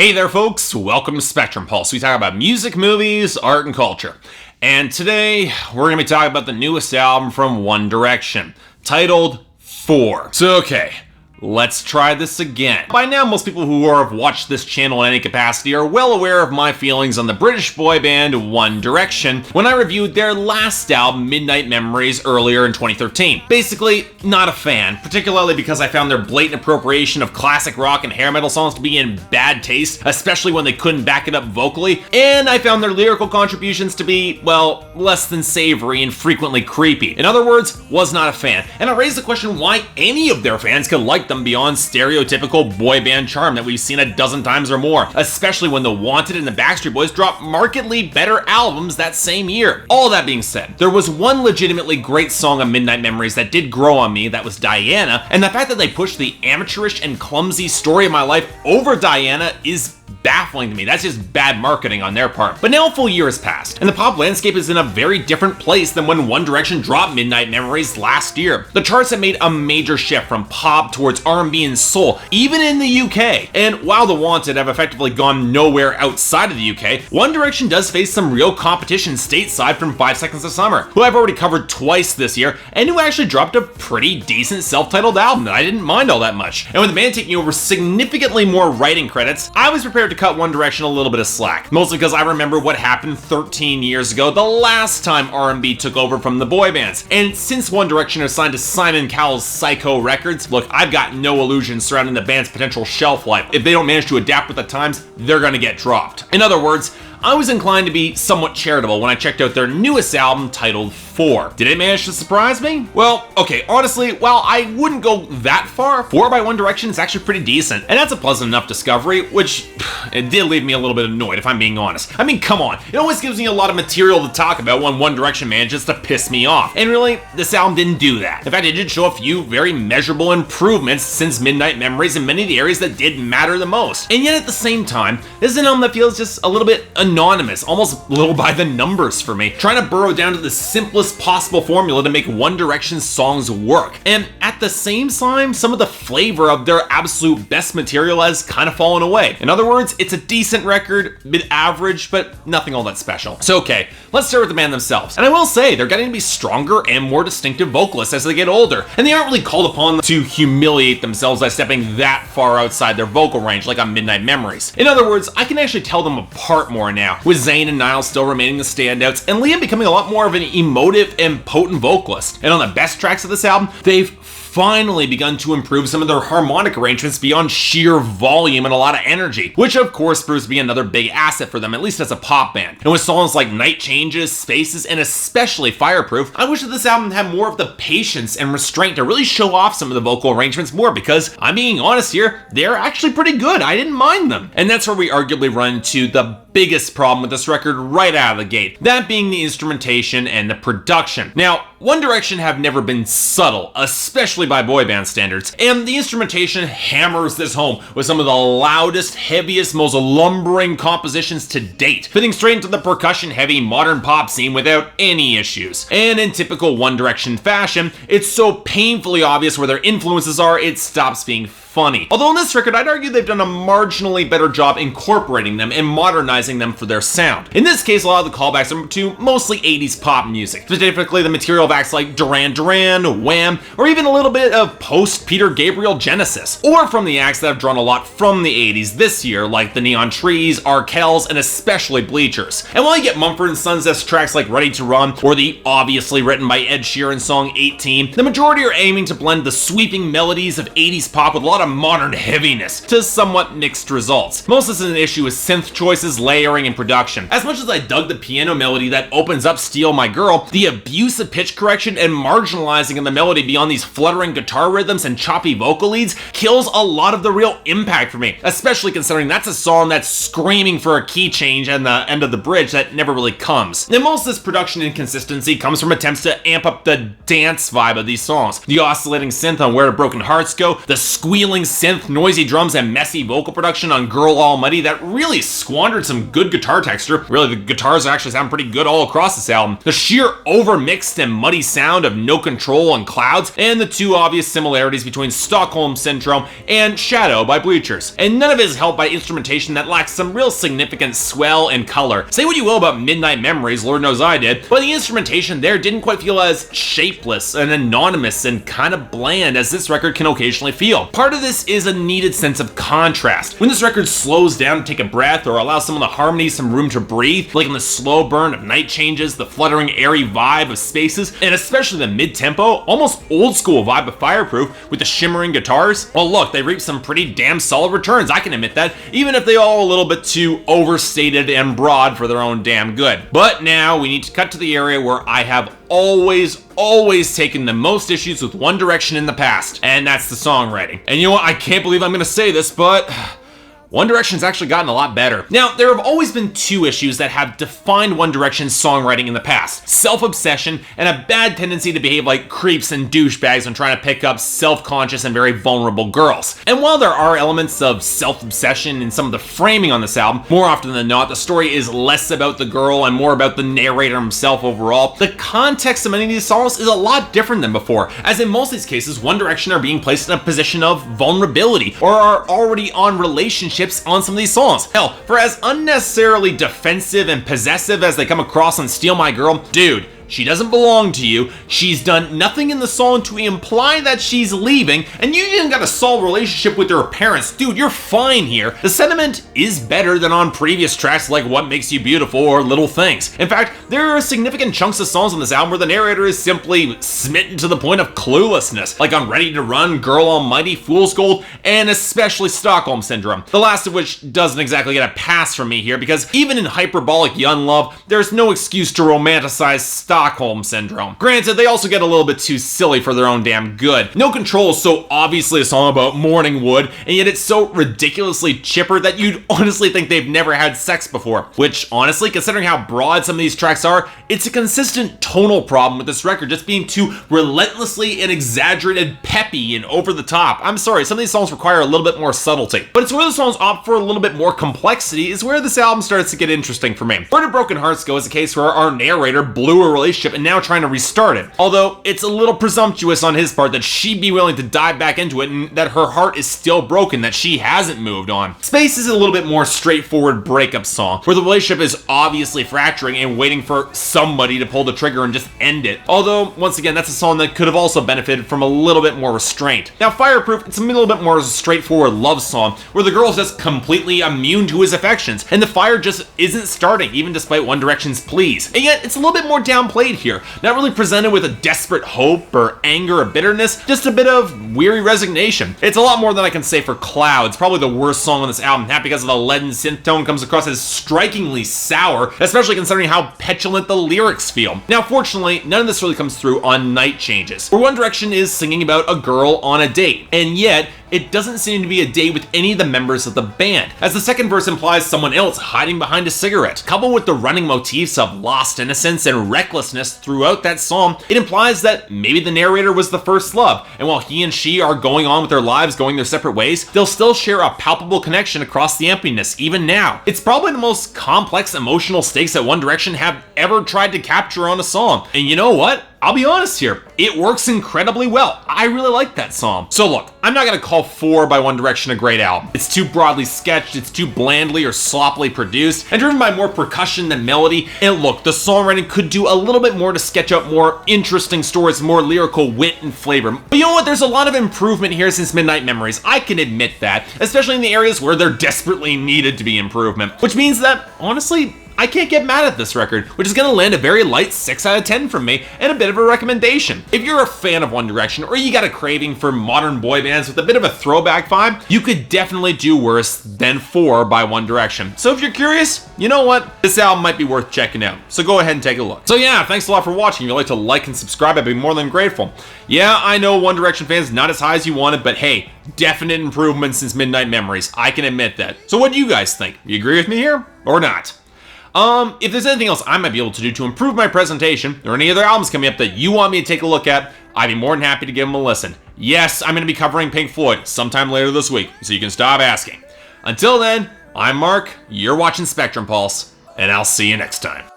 Hey there folks, welcome to Spectrum Pulse. We talk about music, movies, art, and culture. And today, we're going to be talking about the newest album from One Direction, titled 4. So okay, let's try this again. By now, most people who have watched this channel in any capacity are well aware of my feelings on the British boy band One Direction when I reviewed their last album, Midnight Memories, earlier in 2013. Basically, not a fan, particularly because I found their blatant appropriation of classic rock and hair metal songs to be in bad taste, especially when they couldn't back it up vocally, and I found their lyrical contributions to be, well, less than savory and frequently creepy. In other words, was not a fan. And I raised the question why any of their fans could like them beyond stereotypical boy band charm that we've seen a dozen times or more, especially when the Wanted and the Backstreet Boys dropped markedly better albums that same year. All that being said, there was one legitimately great song on Midnight Memories that did grow on me, that was Diana, and the fact that they pushed the amateurish and clumsy Story of My Life over Diana is baffling to me. That's just bad marketing on their part. But now a full year has passed, and the pop landscape is in a very different place than when One Direction dropped Midnight Memories last year. The charts have made a major shift from pop towards R&B and soul, even in the UK. And while the Wanted have effectively gone nowhere outside of the UK, One Direction does face some real competition stateside from 5 Seconds of Summer, who I've already covered twice this year, and who actually dropped a pretty decent self-titled album that I didn't mind all that much. And with the band taking over significantly more writing credits, I was prepared to cut One Direction a little bit of slack, mostly because I remember what happened 13 years ago, the last time R&B took over from the boy bands. And since One Direction is signed to Simon Cowell's Psycho Records, look, I've got no illusions surrounding the band's potential shelf life. If they don't manage to adapt with the times, they're gonna get dropped. In other words, I was inclined to be somewhat charitable when I checked out their newest album titled 4. Did it manage to surprise me? Well, okay, honestly, while I wouldn't go that far, 4 by One Direction is actually pretty decent, and that's a pleasant enough discovery, which it did leave me a little bit annoyed if I'm being honest. I mean, come on, it always gives me a lot of material to talk about when One Direction manages to piss me off, and really, this album didn't do that. In fact, it did show a few very measurable improvements since Midnight Memories in many of the areas that did matter the most. And yet at the same time, this is an album that feels just a little bit anonymous, almost a little by the numbers for me, trying to burrow down to the simplest possible formula to make One Direction's songs work. And at the same time, some of the flavor of their absolute best material has kind of fallen away. In other words, it's a decent record, mid-average, but nothing all that special. So okay, let's start with the band themselves. And I will say, they're getting to be stronger and more distinctive vocalists as they get older, and they aren't really called upon to humiliate themselves by stepping that far outside their vocal range like on Midnight Memories. In other words, I can actually tell them apart more now, with Zayn and Niall still remaining the standouts, and Liam becoming a lot more of an emotive and potent vocalist. And on the best tracks of this album, they've finally begun to improve some of their harmonic arrangements beyond sheer volume and a lot of energy, which of course proves to be another big asset for them, at least as a pop band. And with songs like Night Changes, Spaces, and especially Fireproof, I wish that this album had more of the patience and restraint to really show off some of the vocal arrangements more, because I'm being honest here, they're actually pretty good. I didn't mind them. And that's where we arguably run into the biggest problem with this record right out of the gate, that being the instrumentation and the production. Now, One Direction have never been subtle, especially by boy band standards, and the instrumentation hammers this home with some of the loudest, heaviest, most lumbering compositions to date, fitting straight into the percussion-heavy modern pop scene without any issues. And in typical One Direction fashion, it's so painfully obvious where their influences are, it stops being funny. Although on this record, I'd argue they've done a marginally better job incorporating them and modernizing them for their sound. In this case, a lot of the callbacks are to mostly 80s pop music, specifically the material of acts like Duran Duran, Wham, or even a little bit of post-Peter Gabriel Genesis, or from the acts that have drawn a lot from the 80s this year, like the Neon Trees, Arkells, and especially Bleachers. And while you get Mumford & Sons' tracks like Ready to Run, or the obviously written by Ed Sheeran song 18, the majority are aiming to blend the sweeping melodies of 80s pop with a lot of modern heaviness to somewhat mixed results. Most of this is an issue with synth choices, layering, and production. As much as I dug the piano melody that opens up Steal My Girl, the abuse of pitch correction and marginalizing of the melody beyond these fluttering guitar rhythms and choppy vocal leads kills a lot of the real impact for me, especially considering that's a song that's screaming for a key change and the end of the bridge that never really comes. And most of this production inconsistency comes from attempts to amp up the dance vibe of these songs. The oscillating synth on Where Do Broken Hearts Go, the squealing squealing synth, noisy drums, and messy vocal production on Girl Almighty that really squandered some good guitar texture. Really, the guitars actually sound pretty good all across this album. The sheer overmixed and muddy sound of No Control and Clouds, and the two obvious similarities between Stockholm Syndrome and Shadow by Bleachers. And none of it is helped by instrumentation that lacks some real significant swell and color. Say what you will about Midnight Memories, Lord knows I did, but the instrumentation there didn't quite feel as shapeless and anonymous and kind of bland as this record can occasionally feel. Part of this is a needed sense of contrast. When this record slows down to take a breath or allows some of the harmonies some room to breathe, like in the slow burn of night changes, the fluttering airy vibe of Spaces, and especially the mid-tempo, almost old school vibe of Fireproof with the shimmering guitars, well look, they reaped some pretty damn solid returns, I can admit that, even if they all a little bit too overstated and broad for their own damn good. But now we need to cut to the area where I have always taken the most issues with One Direction in the past, and that's the songwriting. And you know what, I can't believe I'm gonna say this, but One Direction's actually gotten a lot better. Now, there have always been two issues that have defined One Direction's songwriting in the past: self-obsession and a bad tendency to behave like creeps and douchebags when trying to pick up self-conscious and very vulnerable girls. And while there are elements of self-obsession in some of the framing on this album, more often than not, the story is less about the girl and more about the narrator himself overall. The context of many of these songs is a lot different than before, as in most of these cases, One Direction are being placed in a position of vulnerability or are already on relationships on some of these songs. Hell, for as unnecessarily defensive and possessive as they come across on Steal My Girl, dude, she doesn't belong to you, she's done nothing in the song to imply that she's leaving, and you even got a solid relationship with her parents. Dude, you're fine here. The sentiment is better than on previous tracks like What Makes You Beautiful or Little Things. In fact, there are significant chunks of songs on this album where the narrator is simply smitten to the point of cluelessness, like on Ready to Run, Girl Almighty, Fool's Gold, and especially Stockholm Syndrome. The last of which doesn't exactly get a pass from me here, because even in hyperbolic Young Love, there's no excuse to romanticize Stockholm Syndrome. Granted, they also get a little bit too silly for their own damn good. No Control is so obviously a song about morning wood, and yet it's so ridiculously chipper that you'd honestly think they've never had sex before. Which, honestly, considering how broad some of these tracks are, it's a consistent tonal problem with this record just being too relentlessly and exaggerated peppy and over the top. I'm sorry, some of these songs require a little bit more subtlety. But it's where the songs opt for a little bit more complexity is where this album starts to get interesting for me. Where Do Broken Hearts Go is a case where our narrator blew a relationship and now trying to restart it. Although it's a little presumptuous on his part that she'd be willing to dive back into it and that her heart is still broken, that she hasn't moved on. Space is a little bit more straightforward breakup song, where the relationship is obviously fracturing and waiting for somebody to pull the trigger and just end it. Although, once again, that's a song that could have also benefited from a little bit more restraint. Now, Fireproof, it's a little bit more straightforward love song, where the girl's just completely immune to his affections, and the fire just isn't starting, even despite One Direction's pleas. And yet, it's a little bit more downplayed here, not really presented with a desperate hope or anger or bitterness, just a bit of weary resignation. It's a lot more than I can say for Clouds, probably the worst song on this album, not because of the leaden synth tone comes across as strikingly sour, especially considering how petulant the lyrics feel. Now, fortunately, none of this really comes through on Night Changes, where One Direction is singing about a girl on a date, and yet it doesn't seem to be a date with any of the members of the band, as the second verse implies someone else hiding behind a cigarette. Coupled with the running motifs of lost innocence and recklessness throughout that song, it implies that maybe the narrator was the first love, and while he and she are going on with their lives, going their separate ways, they'll still share a palpable connection across the emptiness, even now. It's probably the most complex emotional stakes that One Direction have ever tried to capture on a song. And you know what? I'll be honest here, it works incredibly well. I really like that song. So look, I'm not gonna call 4 by One Direction a great album. It's too broadly sketched, it's too blandly or sloppily produced, and driven by more percussion than melody. And look, the songwriting could do a little bit more to sketch out more interesting stories, more lyrical wit and flavor. But you know what, there's a lot of improvement here since Midnight Memories. I can admit that, especially in the areas where there desperately needed to be improvement. Which means that, honestly, I can't get mad at this record, which is gonna land a very light 6 out of 10 from me, and a bit of a recommendation. If you're a fan of One Direction, or you got a craving for modern boy bands with a bit of a throwback vibe, you could definitely do worse than 4 by One Direction. So if you're curious, you know what? This album might be worth checking out. So go ahead and take a look. So yeah, thanks a lot for watching. If you'd like to like and subscribe, I'd be more than grateful. Yeah, I know One Direction fans not as high as you wanted, but hey, definite improvement since Midnight Memories. I can admit that. So what do you guys think? You agree with me here, or not? If there's anything else I might be able to do to improve my presentation, or any other albums coming up that you want me to take a look at, I'd be more than happy to give them a listen. Yes, I'm going to be covering Pink Floyd sometime later this week, so you can stop asking. Until then, I'm Mark, you're watching Spectrum Pulse, and I'll see you next time.